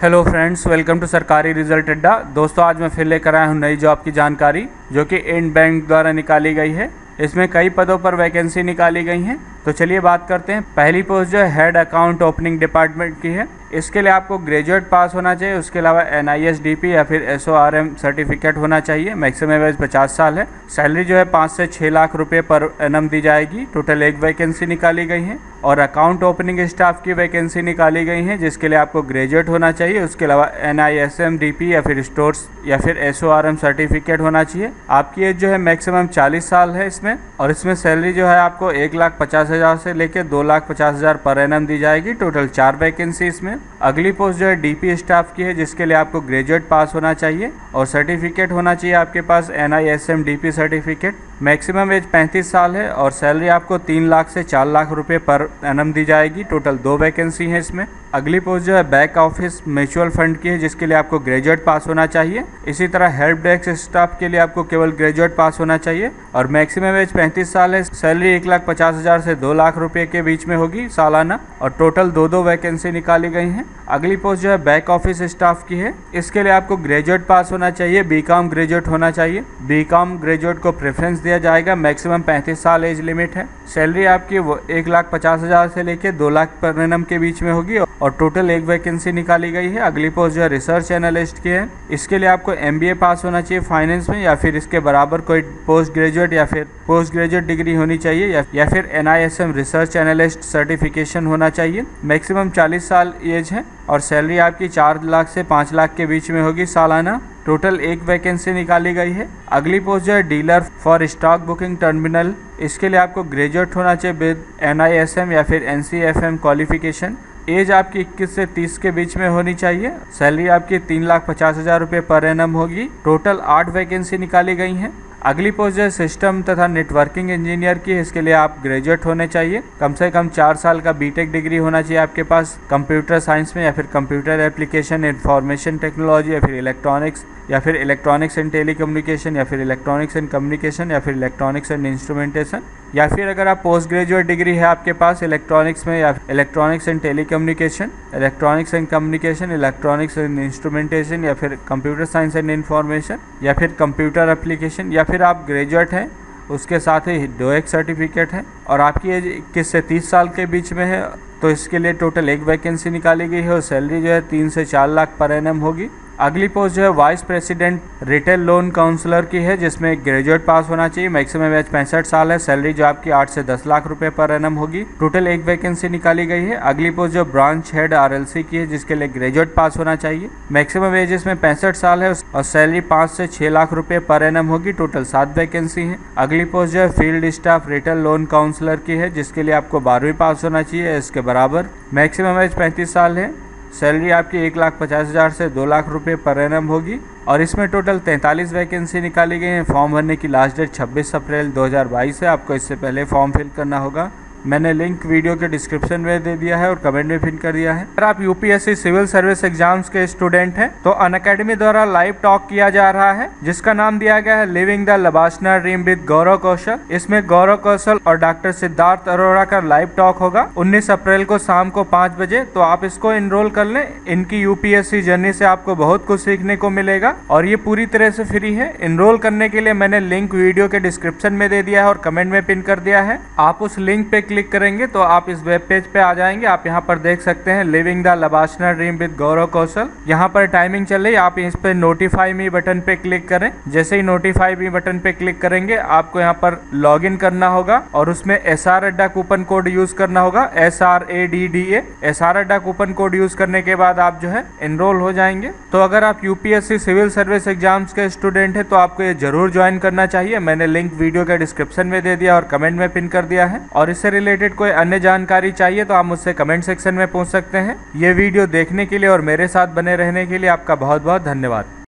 Hello friends, welcome to सरकारी result अड्डा। दोस्तों, आज मैं फिर लेकर आया हूँ नई जॉब की जानकारी जो कि इंड बैंक द्वारा निकाली गई है। इसमें कई पदों पर वैकेंसी निकाली गई हैं। तो चलिए बात करते हैं। पहली पोस्ट जो है हेड अकाउंट ओपनिंग डिपार्टमेंट की है। इसके लिए आपको ग्रेजुएट पास होना चाहिए। उसके अलावा NISDP या फिर SORM सर्टिफिकेट होना चाहिए। मैक्सिमम एज 50 साल है। सैलरी जो है 5 से 6 लाख रुपए पर एनम दी जाएगी। टोटल एक वैकेंसी निकाली गई है और अकाउंट ओपनिंग स्टाफ की वैकेंसी निकाली गई है, जिसके लिए आपको ग्रेजुएट होना चाहिए। उसके अलावा NISMDP या फिर स्टोर्स या फिर SORM सर्टिफिकेट होना चाहिए। आपकी एज जो है मैक्सिमम 40 साल है इसमें, और इसमें सैलरी जो है आपको 1,50,000 से लेकर 2,50,000 पर एनम दी जाएगी। टोटल 4 वैकेंसी इसमें। अगली पोस्ट जो है DP स्टाफ की है, जिसके लिए आपको ग्रेजुएट पास होना चाहिए और सर्टिफिकेट होना चाहिए आपके पास NISMDP सर्टिफिकेट। मैक्सिमम एज 35 साल है और सैलरी आपको 3 लाख से 4 लाख रुपए पर एनम दी जाएगी। टोटल 2 वैकेंसी है इसमें। अगली पोस्ट जो है बैक ऑफिस म्यूचुअल फंड की है, जिसके लिए आपको ग्रेजुएट पास होना चाहिए। इसी तरह हेल्प डेस्क स्टाफ के लिए आपको केवल ग्रेजुएट पास होना चाहिए और मैक्सिमम एज 35 साल है। सैलरी 1,50,000 से 2 लाख रुपए के बीच में होगी सालाना, और टोटल 2 वैकेंसी निकाली गई हैं। अगली पोस्ट जो है बैक ऑफिस स्टाफ की है। इसके लिए आपको ग्रेजुएट पास होना चाहिए, BCom ग्रेजुएट होना चाहिए। BCom ग्रेजुएट को प्रेफरेंस दिया जाएगा। मैक्सिमम 35 साल एज लिमिट है। सैलरी आपकी 1,50,000 से लेकर 2 लाख पर एनम के बीच में होगी और टोटल एक वैकेंसी निकाली गई है। अगली पोस्ट जो है रिसर्च एनालिस्ट की है। इसके लिए आपको MBA पास होना चाहिए फाइनेंस में, या फिर इसके बराबर कोई पोस्ट ग्रेजुएट या फिर पोस्ट ग्रेजुएट डिग्री होनी चाहिए, या फिर NISM रिसर्च एनालिस्ट सर्टिफिकेशन होना चाहिए। मैक्सिमम 40 साल एज है और सैलरी आपकी 4 लाख से 5 लाख के बीच में होगी सालाना। टोटल एक वैकेंसी निकाली गई है। अगली पोस्ट जो है dealer for stock booking terminal. इसके लिए आपको ग्रेजुएट होना चाहिए विद NISM या फिर NCFM क्वालिफिकेशन। एज आपकी 21 से 30 के बीच में होनी चाहिए। सैलरी आपकी 3,50,000 रुपये पर एनम होगी। टोटल 8 वैकेंसी निकाली गई हैं। अगली पोस्ट जो है सिस्टम तथा नेटवर्किंग इंजीनियर की है। इसके लिए आप ग्रेजुएट होने चाहिए। कम से कम 4 साल का BTech डिग्री होना चाहिए आपके पास कंप्यूटर साइंस में, या फिर कंप्यूटर एप्लीकेशन, इंफॉर्मेशन टेक्नोलॉजी, या फिर इलेक्ट्रॉनिक्स, या फिर इलेक्ट्रॉनिक्स एंड टेलीकम्युनिकेशन, या फिर इलेक्ट्रॉनिक्स एंड कम्युनिकेशन, या फिर इलेक्ट्रॉनिक्स एंड इंस्ट्रूमेंटेशन, या फिर अगर आप पोस्ट ग्रेजुएट डिग्री है आपके पास इलेक्ट्रॉनिक्स में, या electronics and telecommunication, electronics and communication, electronics and instrumentation, या फिर कंप्यूटर साइंस एंड इंफॉर्मेशन, या फिर कंप्यूटर एप्लीकेशन, या फिर आप ग्रेजुएट हैं उसके साथ ही DOEC सर्टिफिकेट है और आपकी एज 21 से 30 साल के बीच में है, तो इसके लिए टोटल एक वैकेंसी निकाली गई है और सैलरी जो है 3 से 4 लाख पर एनम होगी। अगली पोस्ट जो है vice president retail loan counsellor की है, जिसमें ग्रेजुएट पास होना चाहिए। मैक्सिमम एज 65 साल है। सैलरी जो आपकी 8 से 10 लाख रुपए पर एनम होगी। टोटल एक वैकेंसी निकाली गई है। अगली पोस्ट जो ब्रांच हेड RLC की है, जिसके लिए ग्रेजुएट पास होना चाहिए। मैक्सिमम एज इसमें 65 साल है और सैलरी 5 से 6 लाख रुपए पर एनम होगी। टोटल 7 वैकेंसी है। अगली पोस्ट जो है field staff retail loan counsellor की है, जिसके लिए आपको 12वीं पास होना चाहिए इसके बराबर। मैक्सिमम एज 35 साल है। सैलरी आपकी 1,50,000 से 2 लाख रुपए पर एनम होगी और इसमें टोटल 43 वैकेंसी निकाली गई हैं। फॉर्म भरने की लास्ट डेट 26 अप्रैल 2022 है। आपको इससे पहले फॉर्म फिल करना होगा। मैंने लिंक वीडियो के डिस्क्रिप्शन में दे दिया है और कमेंट में पिन कर दिया है। अगर आप UPSC सिविल सर्विस एग्जाम्स के स्टूडेंट हैं तो अनअकैडमी द्वारा लाइव टॉक किया जा रहा है, जिसका नाम दिया गया है living the LBSNAA dream with Gaurav Kaushal. इसमें गौरव कौशल और डॉक्टर सिद्धार्थ अरोड़ा का लाइव टॉक होगा 19 अप्रैल को शाम को 5 बजे। तो आप इसको इनरोल कर लें। इनकी UPSC जर्नी से आपको बहुत कुछ सीखने को मिलेगा और ये पूरी तरह से फ्री है। इनरोल करने के लिए मैंने लिंक वीडियो के डिस्क्रिप्शन में दे दिया है और कमेंट में पिन कर दिया है। आप उस लिंक पे क्लिक करेंगे तो आप इस वेब पेज पे आ जाएंगे। आप यहाँ पर देख सकते हैं living the LBSNAA dream with Gaurav Kaushal. यहाँ पर टाइमिंग चल रही है। आप इस पे नोटिफाई मी बटन पे क्लिक करें। जैसे ही नोटिफाई मी बटन पे क्लिक करेंगे आपको यहाँ पर लॉग इन करना होगा और उसमें SR अड्डा कूपन कोड यूज करना होगा, SRADDA। SR अड्डा कूपन कोड यूज करने के बाद आप जो है एनरोल हो जाएंगे। तो अगर आप UPSC सिविल सर्विस एग्जाम्स के स्टूडेंट है तो आपको ये जरूर ज्वाइन करना चाहिए। मैंने लिंक वीडियो के डिस्क्रिप्शन में दे दिया और कमेंट में पिन कर दिया है। और इससे रिलेटेड कोई अन्य जानकारी चाहिए तो आप मुझसे कमेंट सेक्शन में पूछ सकते हैं। ये वीडियो देखने के लिए और मेरे साथ बने रहने के लिए आपका बहुत बहुत धन्यवाद।